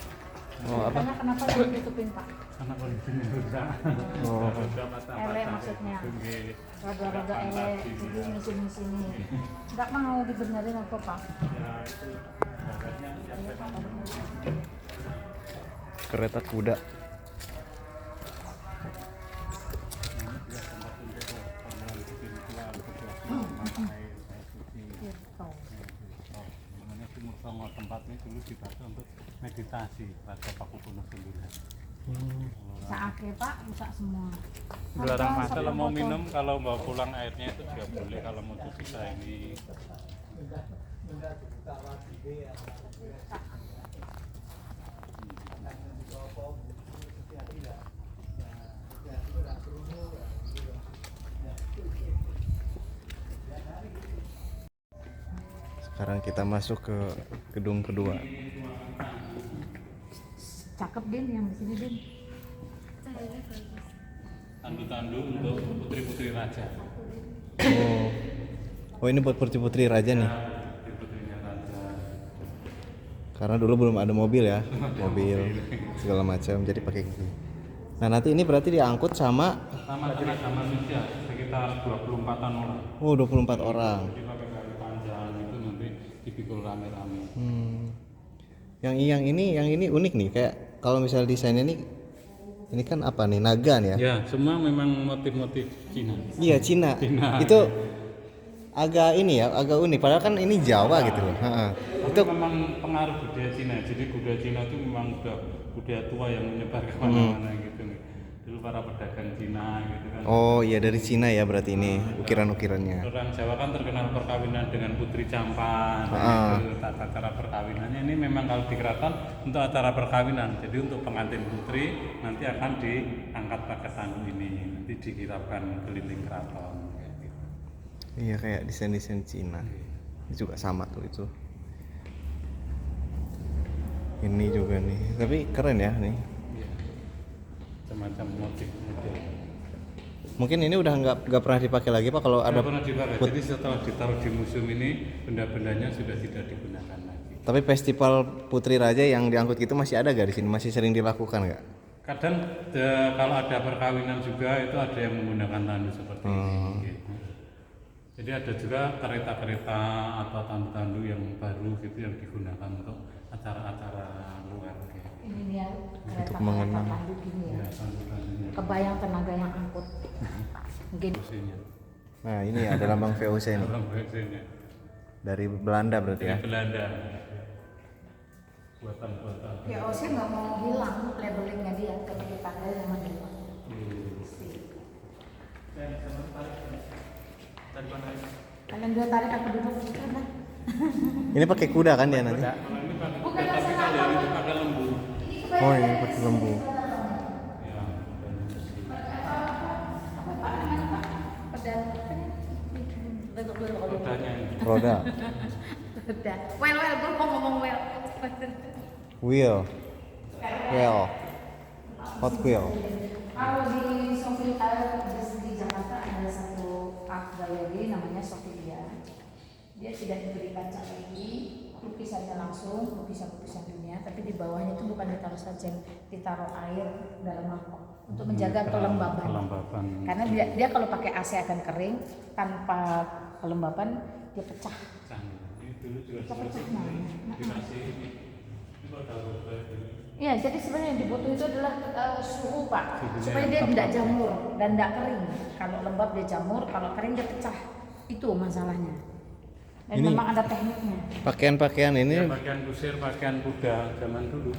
Oh, apa? Karena kenapa yang ditutupin Pak? Karena kondisinya rusak. Oh. Sudah patah-patah. Elek maksudnya. Nggih. Rada-rada elek, jadi sini-sini. Nggak mau dibenerin apa Pak? Ya itu bahannya yang memang Kereta kuda. ini dia tempat untuk pengenalan spiritual, berdoa, air suci. Gitu. Oh, namanya Sumur Songo. Tempat ini dulu dipakai untuk meditasi pada Pakubuwono IX. Saatnya Pak, rusak semua. Dilarang Apa, masuk. satu Kalau mau botol. minum, kalau bawa pulang airnya itu juga boleh. Kalau mau cuci bisa ini. Sekarang kita masuk ke gedung kedua. Cakep Din yang di sini Din. Tandu-tandu untuk putri-putri raja. Oh. Oh, ini buat putri-putri raja nih. Putri-putrinya raja. Karena dulu belum ada mobil ya, mobil segala macam, jadi pakai gini. Nah nanti ini berarti diangkut sama, Sama tenaga manusia sekitar 24-an orang. oh 24 orang. Jadi pakai kayu panjang itu nanti dipikul rame-rame. Yang ini unik nih, kayak kalau misalnya desainnya ini kan apa nih, naga nih ya? Ya, semua memang motif-motif Cina. Iya Cina. Cina. Itu agak ini ya, agak unik. Padahal kan ini Jawa gitu loh. Ha-ha. Tapi Itu memang pengaruh budaya Cina. Jadi budaya Cina itu memang udah budaya tua yang menyebar kemana-mana gitu nih. Dulu para pedagang Cina gitu kan. oh iya dari Cina ya berarti ini ukiran-ukirannya. Orang Jawa kan terkenal perkawinan dengan putri campan, Ah. gitu, tata cara perkawinannya. Ini memang kalau di keraton untuk acara perkawinan. Jadi untuk pengantin putri nanti akan diangkat pakai tandu ini, nanti dikirapkan keliling keraton. Kayak gitu. Iya kayak desain-desain Cina. Ini juga sama tuh itu. Ini juga nih, tapi keren ya nih. Iya. Semacam motif model. Mungkin ini udah nggak pernah dipakai lagi Pak kalau ada. Ada pernah dipakai. Jadi setelah ditaruh di museum ini, benda-bendanya sudah tidak digunakan lagi. Tapi festival Putri Raja yang diangkut gitu masih ada gak di sini? Masih sering dilakukan nggak? Kadang kalau ada perkawinan juga itu ada yang menggunakan tandu seperti ini. Gitu. Jadi ada juga kereta-kereta atau tandu-tandu yang baru gitu yang digunakan untuk acara-acara luar. Gitu. Ini dia kereta mengenang. tandu gini ya. Ya, tandu-tandunya. Kebayang tenaga yang angkut. Mungkin Fungsinya. Nah ini ada lambang VOC nih Dalam bahasanya. dari Belanda berarti ya. Dari Belanda. Buatan-buatan. ya OC nggak mau hilang labelingnya dia, tapi dipanggil sama dia. Kalian dua tarik aku duduk gitu kan? Ini pakai kuda kan dia nanti? Kalau ini pakai kuda, tapi kalau itu pakai lembu. Oh ini pakai lembu. Ya, dan besi. Pedan. Rodanya ini. Roda, Pedan. Well, gue mau ngomong well. wheel, hot wheel. Kalau di Sofia di Jakarta ada satu art gallery namanya Sofia. Dia tidak diberi kaca lagi, lukisannya langsung, lukisan-lukisan dunia, tapi di bawahnya itu bukan ditaruh sajen, ditaruh air dalam mangkok untuk menjaga kelembaban. Kelembaban. Karena dia kalau pakai AC akan kering, tanpa kelembaban dia pecah. Ini dulu juga Pecah seperti mana? ini. Dikasih ini. Ini kok tahu ini. Iya, jadi sebenarnya yang dibutuh itu adalah suhu Pak, Suhunya supaya yang dia tepat. tidak jamur dan tidak kering. Kalau lembab dia jamur, kalau kering dia pecah. Itu masalahnya. Dan Ini- memang ada tekniknya. Pakaian-pakaian ini Ya, pakaian kusir, pakaian kuda zaman dulu.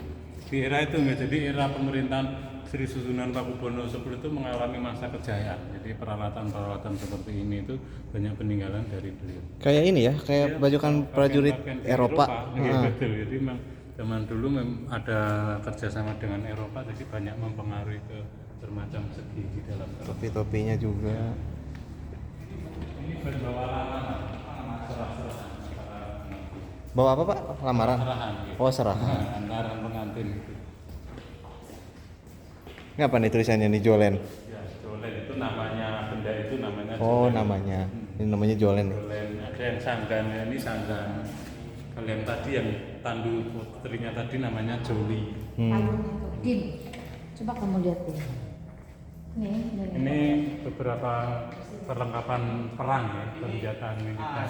Di era itu enggak, jadi era pemerintahan Sri Susunan Pakubuwono X itu mengalami masa kejayaan. Jadi peralatan-peralatan seperti ini itu banyak peninggalan dari beliau. kayak ini ya, kayak bajukan prajurit Pakaian-pakaian di Eropa. Iya, Ah. betul. Jadi memang Zaman dulu ada kerjasama dengan Eropa, jadi banyak mempengaruhi ke bermacam segi di dalam. Topi-topinya juga. Ini berbawa lamaran, serah-serah. Bawa apa Pak? Lamaran? Serahan, gitu. Oh serahan. Lamaran pengantin gitu. Ngapa nih tulisannya nih Jolen? Ya, jolen itu namanya, benda itu namanya Oh jolen. namanya. Ini namanya Jolen nih. Jolen. Ada yang sanggan, ya, ini sanggan. Kalau yang tadi yang tandu putrinya tadi namanya joli. Din, coba kamu lihat deh. Ini beberapa perlengkapan perang ya, senjata militer.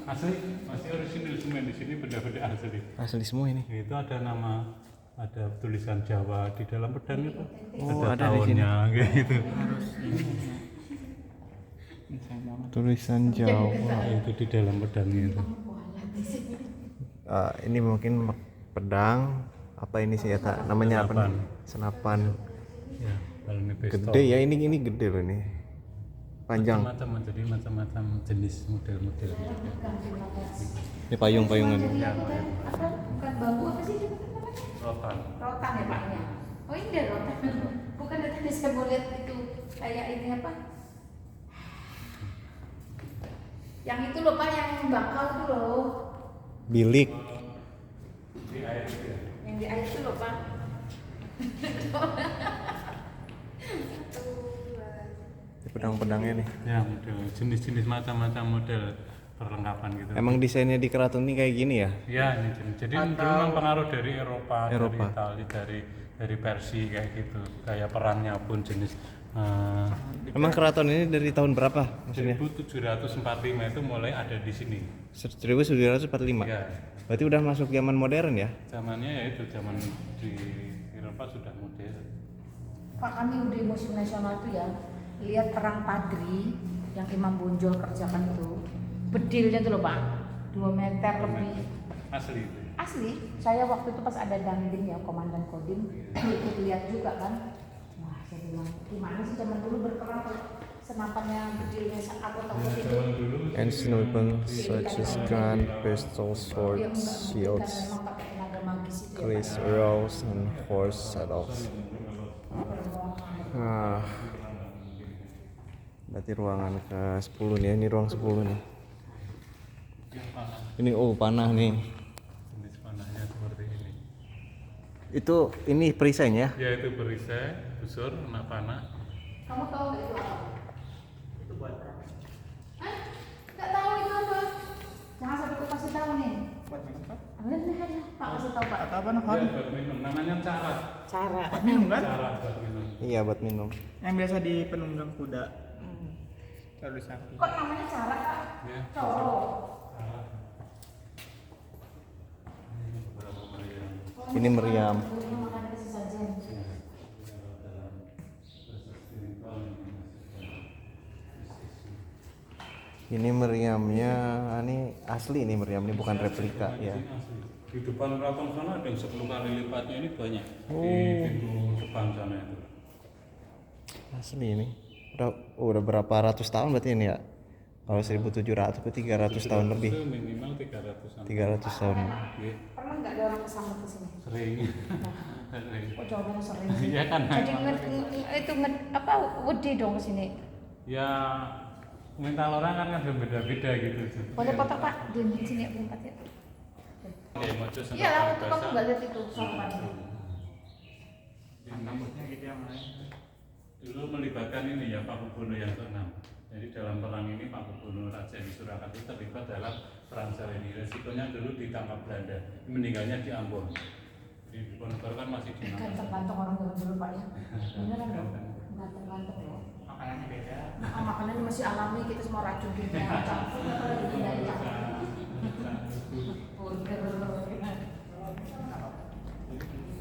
Asli, masih orisinil semua di sini, benda-benda asli. Asli semua ini. Itu ada nama, ada tulisan Jawa di dalam pedang itu. Oh, ada ada di sini. tahunnya kayak gitu. Tulisan Jawa. Itu di dalam pedang itu. Ini mungkin pedang. Apa ini sih ya Kak? Namanya apa nih? Senapan. Ya, kalau ini pistol. Gede ya, ini gede loh ini. Panjang. Macam-macam, jadi macam-macam jenis model-model. Ini payung-payungan. Ya, Bukan bambu apa sih itu namanya? rotan. Rotan ya Paknya? Oh ini dia rotan. Bukan tadi saya mau lihat itu kayak ini apa? Yang itu loh Pak, yang bakal itu loh. Bilik. Di air itu ya. Yang di air itu loh Pak. Ini pedang-pedangnya nih. Ya, model jenis-jenis macam-macam model perlengkapan gitu. Emang desainnya di keraton ini kayak gini ya? Ya, ini jenis. Jadi memang pengaruh dari Eropa, Eropa. dari Itali, dari Persia kayak gitu. Kayak perangnya pun jenis Emang keraton ini dari tahun berapa maksudnya? 1745 itu mulai ada di sini. 1745. Ya, Berarti udah masuk zaman modern ya? zamannya ya itu zaman di Eropa sudah modern. Pak kami di Museum Nasional itu ya lihat perang Padri yang Imam Bonjol kerjakan itu, bedilnya tuh loh Pak, 2 meter lebih. Asli itu. Asli, saya waktu itu pas ada Dandim ya, Komandan Kodim, ikut lihat juga kan. Wah, saya bilang, gimana sih zaman dulu berperang kalau senapannya bedilnya aku tahu itu. Ancient weapons such as gun, pistols, Ya, swords, bukan shields, memang pakai tenaga magis itu ya Pak. clays, arrows, and horse saddles. Nah, berarti ruangan ke 10 nih, ini ruang 10 nih. Ini panah nih. Jenis panahnya seperti ini. Ini perisai ya? Ya itu perisai, busur, kena panah. Kamu tahu nggak itu apa? Itu buat apa? Hah? Nggak tahu itu apa? Jangan sampai aku kasih tahu nih. Buat minum Pak? Alhamdulillah, Pak kasih tahu Pak. Atau apa Ya, Nahon? buat minum. Namanya cara. Cara. Minum kan? Cara buat minum. Iya buat minum. Yang biasa di penunggang kuda. Kalau di samping. Kok namanya cara Pak? Ya. Coro. Cara. Ini beberapa meriam. Ini meriam. Ini makan ke sesajen. Ini meriamnya, ini asli ini meriam, ini bukan replika ya. Di depan keraton sana ada yang 10 kali lipatnya, ini banyak. Di Oh. pintu depan sana itu. Asli ini. Udah berapa ratus tahun berarti ini ya? Kalau 1700 ke 300 tahun lebih. Itu minimal 300-an. 300 tahun. Iya, Pernah nggak ada orang kesambet ke sini? sering. Sering. Kok jawabannya sering? Iya kan. Jadi apa wedi dong ke sini. Ya mental orang kan ada beda-beda gitu. Boleh foto Pak di sini ya berempat ya. Ya, maksud Iya lah, waktu kamu nggak lihat itu sopan. Rambutnya gitu yang lain. Dulu melibatkan ini ya Pak Kubono yang ke-6. Jadi dalam perang ini Pak Kubono Raja di Surakarta itu terlibat dalam perang ini. Resikonya dulu ditangkap Belanda, meninggalnya di Ambon. Di Diponegoro kan masih di Ambon. Ganteng-ganteng orang zaman dulu Pak ya. Beneran dong. Ganteng-ganteng loh. Makanannya beda. Ah, makanannya masih alami, kita semua racun gitu ya. Campur apa lagi dari burger.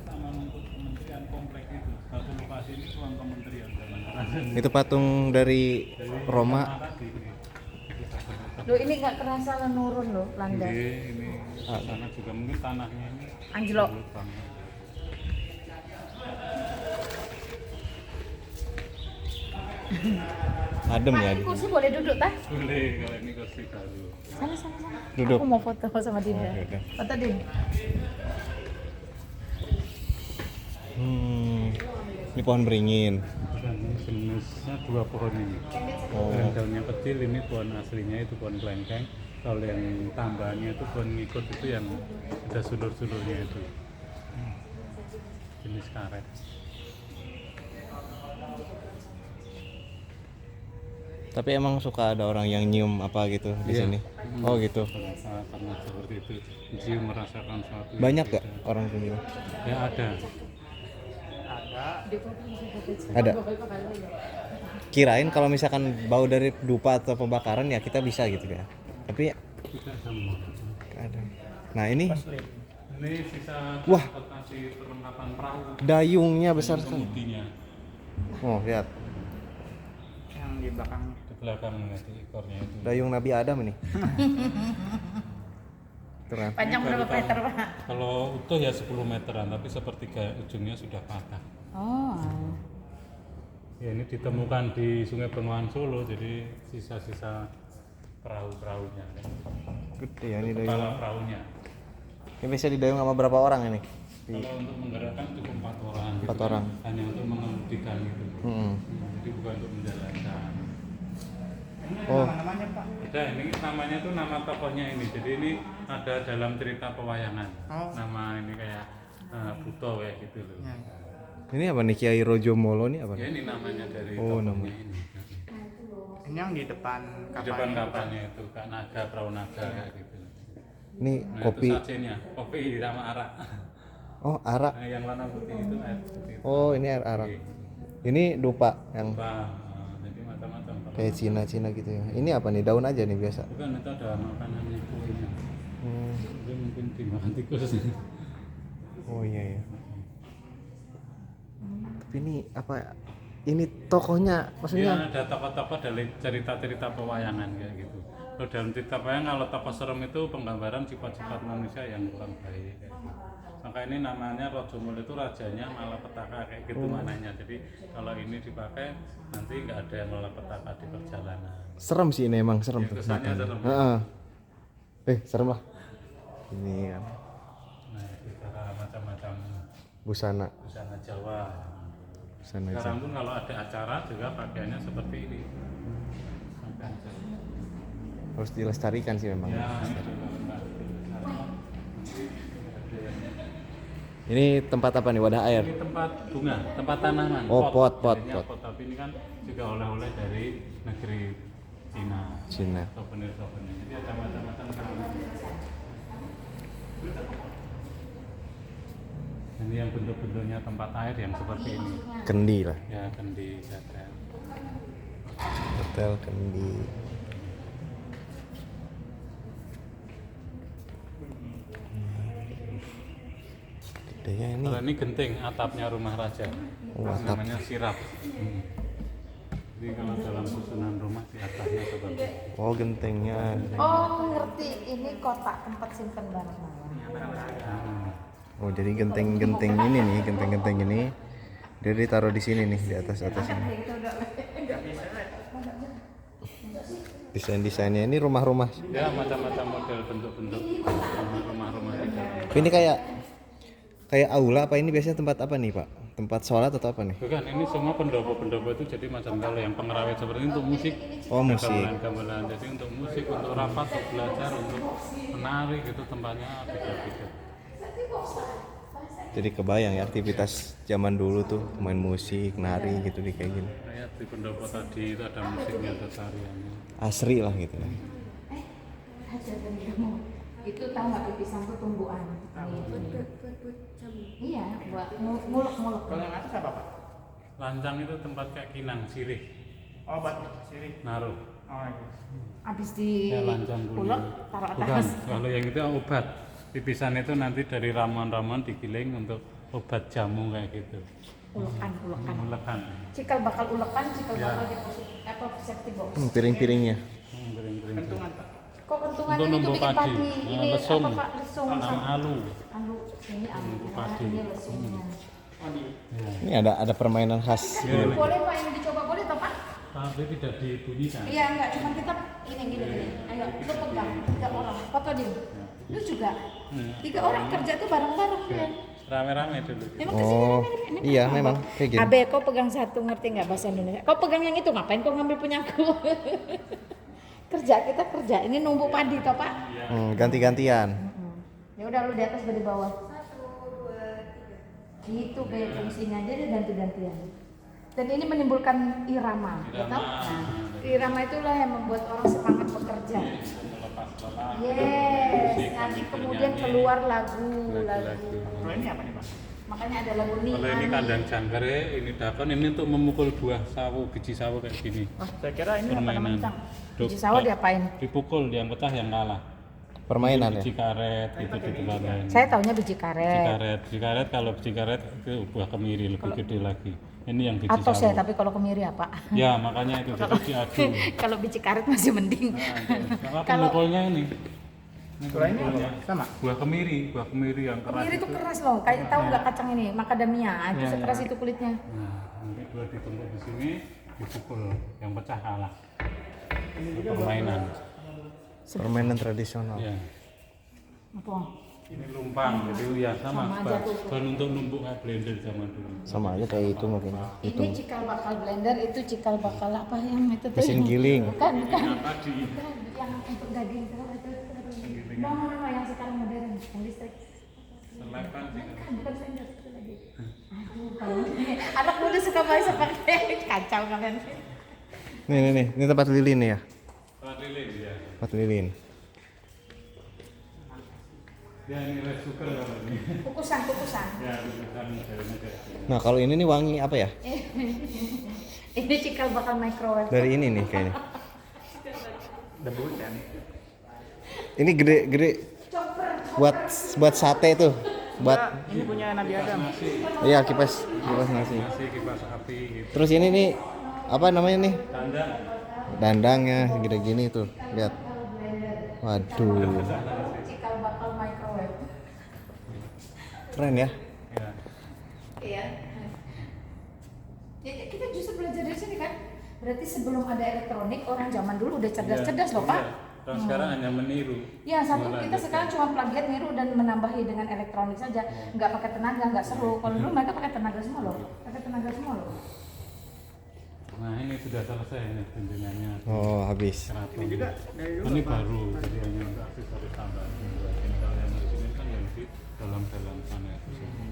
Taman untuk kementerian komplek itu. Satu lokasi ini ruang kementerian. Itu patung dari Roma. Loh ini nggak kerasa nurun loh landas. Ini sana juga mungkin tanahnya ini Anjlok. lubang. Adem ya. Pak, kursi boleh duduk tah? Boleh kalau ini kursi baru. Sana. Duduk. Aku mau foto sama Dinda. Oh, yaudah. Foto Din. Ini pohon beringin. Bukan, ini jenisnya dua pohon ini. Oh. Yang daunnya kecil ini pohon aslinya itu pohon kelengkeng. Kalau yang tambahannya itu pohon ngikut itu yang ada sulur-sulurnya itu. Jenis karet. Tapi emang suka ada orang yang nyium apa gitu di Iya. sini. Oh gitu. Karena seperti itu, mencium merasakan sesuatu. yang Banyak gak beda. orang kayak gitu? Ya ada. Ada. Kirain kalau misalkan bau dari dupa atau pembakaran ya kita bisa gitu ya. Tapi Tidak sama. nggak ada. Nah ini Ini sisa Wah. transportasi perlengkapan perahu. dayungnya besar sekali. Kemudinya Oh lihat, Yang di belakangnya. di belakang nanti ekornya itu. dayung Nabi Adam ini. Itu kan. Panjang berapa meter, Pak? Kalau utuh ya 10 meteran, tapi sepertiga ujungnya sudah patah. Oh. Ya ini ditemukan di Sungai Bengawan Solo, jadi sisa-sisa perahu-perahunya. Gede ya ini dayung. Kepala perahunya. Ini bisa didayung sama berapa orang ini? Kalau untuk menggerakkan cukup 4 orang. gitu 4 kan. orang. Hanya untuk mengemudikan itu. Jadi bukan untuk menjalankan. Ini Oh. nama-namanya Pak. Ada, ini namanya tuh nama tokohnya ini. Jadi ini ada dalam cerita pewayangan. Oh. Nama ini kayak Buto kayak gitu loh. Ya. Ini apa nih, Kiai Rojo Molo nih apa? Ya ini namanya dari Oh, tokohnya nama. ini. Ini yang di depan Di kapal. depan kapalnya itu Kak Naga, perahu naga kayak gitu. Ini Nah, kopi. itu sajinya, kopi sama arak. Oh arak. Nah, yang warna putih itu air putih. Oh ini air arak. Ini dupa yang Wah, jadi macam-macam. kayak Cina-Cina gitu ya. Ini apa nih, daun aja nih biasa. Bukan, itu ada makanannya kuenya. Hmm. Itu mungkin dimakan tikus. Oh iya ya. Tapi ini apa? Ini tokohnya, Ya, maksudnya? ada tokoh-tokoh dari cerita-cerita pewayangan kayak gitu. Kalau dalam cerita pewayangan, kalau tokoh serem itu penggambaran sifat-sifat manusia yang kurang baik. Kayak gitu. Maka ini namanya Rojo Molo itu rajanya malapetaka kayak gitu mananya. Jadi kalau ini dipakai nanti nggak ada yang malapetaka di perjalanan. Serem sih ini, emang serem Ya, tuh. kesannya serem. Heeh. Serem lah. Ini kan Nah, kita macam-macam busana, busana Jawa. busana aja. Sekarang pun kalau ada acara juga pakaiannya seperti ini. Pakaian Jawa. Harus dilestarikan sih memang. Ya, Ini tempat apa nih, wadah air? ini tempat bunga, tempat tanaman. Oh, pot. Jadinya pot. Tapi ini kan juga oleh-oleh dari negeri Cina. Cina. Souvenir. Jadi ada macam-macam tanaman. Ini yang bentuk-bentuknya tempat air yang seperti ini. Kendi lah. Ya, kendi, gatel. Hotel Kendi. Gedenya ini. Kalau ini genting, atapnya rumah raja. Oh, Terus atap. namanya sirap. Jadi kalau dalam susunan rumah di atasnya seperti itu. Oh gentengnya. Oh, ngerti. Ini kotak tempat simpen barang. Hmm. Oh jadi genteng-genteng ini nih, genteng-genteng ini dia ditaruh di sini nih, di atas ini. Desain-desainnya ini rumah-rumah. Ya, macam-macam model bentuk-bentuk rumah-rumah di dalam. Ini kayak aula apa, ini biasanya tempat apa nih Pak? Tempat sholat atau apa nih? Bukan, ini semua pendopo-pendopo itu jadi macam kalau yang pengerawat seperti ini untuk musik. Oh musik. Gamelan-gamelan, jadi untuk musik, untuk rapat, untuk belajar, untuk menari gitu tempatnya beda-beda. Jadi kebayang ya aktivitas zaman dulu tuh, main musik, nari gitu di kayak gini. Kayak di pendopo tadi itu ada musiknya, ada tariannya. Asri lah gitu. Hajar dari kamu. Itu tahu nggak pisang tuh tumbuhan. Iya, buat muluk-muluk. Kalau yang atas apa Pak? Lancang itu tempat kayak kinang, sirih, Oh, batu sirih. naruh. Oh, iya. Abis di Ya, lancang kuning. ulek taruh Bukan, atas. kalau yang itu obat. Pipisan itu nanti dari ramuan-ramuan digiling untuk obat jamu kayak gitu. Ulekan. Ulekan. Cikal bakal ulekan, cikal Ya. bakal deposit apa safety box. Piring-piringnya. Kering-kering. Kentungan Pak. Kok kentungannya Untuk itu numbuk bikin padi. padi. Nah, Ini lesung. apa Pak? Lesung sama Alu. alu. Ini alu. Numbuk Nah, padi. ini lesungnya. Oh, di Ya. Ini ada permainan khas. Ya, Boleh Pak ini dicoba, boleh toh Pak? tapi tidak dibunyikan. Iya enggak, cuma kita gini. Ayo, lu pegang 3 orang. Foto dia. Lu juga. 3 orang kerja tuh bareng-bareng ya. rame-rame dulu. Emang Oh, iya memang kayak gini. Abe, kau pegang satu, ngerti nggak bahasa Indonesia? Kau pegang yang itu, ngapain kau ngambil punyaku? Kerja, kita kerja. Ini numbuk padi toh Pak? Ganti-gantian. Ya udah lu di atas, gue di bawah. Itu kayak fungsinya, jadi ganti-gantian. Dan ini menimbulkan irama, ya tau? Nah, irama itulah yang membuat orang semangat bekerja. Yes, nanti kemudian keluar lagu. Kalau ini apa nih Pak? Makanya ada lagu nih. Kalau ini kandang jangkrik, ini dakon, ini untuk memukul buah sawo, biji sawo kayak gini. Saya kira ini apa Permainan. namanya, Cang? Biji sawo diapain? Dipukul, yang pecah yang kalah. Permainan ya. Biji karet itu di tempat lain. Saya taunya biji Biji karet. karet, kalau biji karet itu buah kemiri lebih gede lagi. Ini yang biji Atau saya, sawo. tapi kalau kemiri apa? Ya makanya itu jadi diadu. Kalau biji karet masih mending. Kalau Kalau- pemukulnya ini. Kalau ini apa? Sama. Buah kemiri yang keras. Kemiri itu keras loh, kayak tahu nggak kacang ini, macadamia, itu Ya, sekeras ya. itu kulitnya. Nah, nanti dua ditumpuk di sini, dipukul, yang pecah kalah. Permainan. Permainan tradisional. Ya. Apa? Ini lumpang, jadi ya sama. Sama aja tuh. Bahan untuk numpuk kayak blender zaman dulu. Sama aja kayak itu mungkin. Itu Ini cikal bakal blender, itu cikal bakal apa yang itu tuh? mesin giling. Bukan. Tadi. Bukan, yang untuk daging itu. Mau yang sekarang modern, yang listrik. Selepan sih. Bukan blender itu lagi. Aduh, kalau anak muda suka banget pakai kacau kalian. Nih, ini tempat lilin ya. Tempat lilin ya. Tempat lilin. Ya ini rice cooker kalau ini. Kukusan. Ya bukan dalamnya kayak gini. Nah, kalau ini nih wangi apa ya? Ini cikal bakal microwave. Dari ini nih kayaknya. Debut kan. Ini gede buat sate tuh. Buat Ini punya Nabi Adam. Nasi, iya kipas nasi. kipas api gitu. Terus ini nih apa namanya nih? Dandang. Dandangnya gini-gini tuh. Lihat. Waduh. Cikal bakal microwave. Keren ya. Ya. Iya. Ya, kita justru belajar dari sini kan. Berarti sebelum ada elektronik, orang zaman dulu udah cerdas-cerdas loh Pak. Dan sekarang hanya meniru. Ya, satu kita Melanjutkan. sekarang cuma plagiat, niru dan menambahi dengan elektronik saja, nggak pakai tenaga, nggak seru. Kalau dulu mereka pakai tenaga semua loh, Nah ini sudah selesai ini tunjungannya. Oh, habis. Keraton. Ini juga dari dulu. Ini baru, jadi hanya untuk aksesoris tambahan. Kalau yang di sini kan yang di dalam sana itu sini.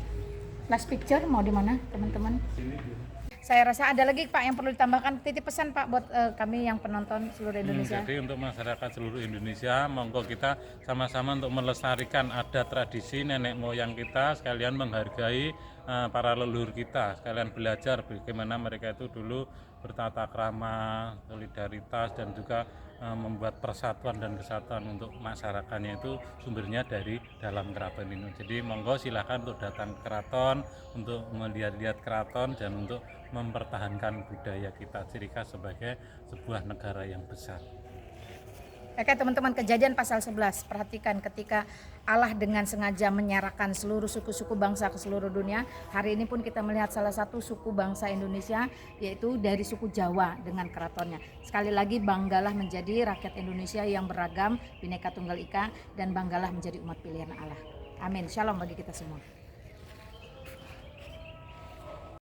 Last picture mau di mana teman-teman? Sini dia. Saya rasa ada lagi Pak yang perlu ditambahkan, titip pesan Pak buat kami yang penonton seluruh Indonesia. Jadi untuk masyarakat seluruh Indonesia, monggo kita sama-sama untuk melestarikan adat tradisi nenek moyang kita, sekalian menghargai para leluhur kita, sekalian belajar bagaimana mereka itu dulu bertata krama, solidaritas dan juga membuat persatuan dan kesatuan untuk masyarakatnya itu sumbernya dari dalam keraton ini. Jadi monggo silahkan untuk datang ke keraton, untuk melihat-lihat keraton dan untuk mempertahankan budaya kita ciri khas sebagai sebuah negara yang besar. Oke teman-teman, Kejadian pasal 11, perhatikan ketika Allah dengan sengaja menyerahkan seluruh suku-suku bangsa ke seluruh dunia. Hari ini pun kita melihat salah satu suku bangsa Indonesia, yaitu dari suku Jawa dengan keratonnya. Sekali lagi banggalah menjadi rakyat Indonesia yang beragam, Bhinneka Tunggal Ika, dan banggalah menjadi umat pilihan Allah. Amin, shalom bagi kita semua.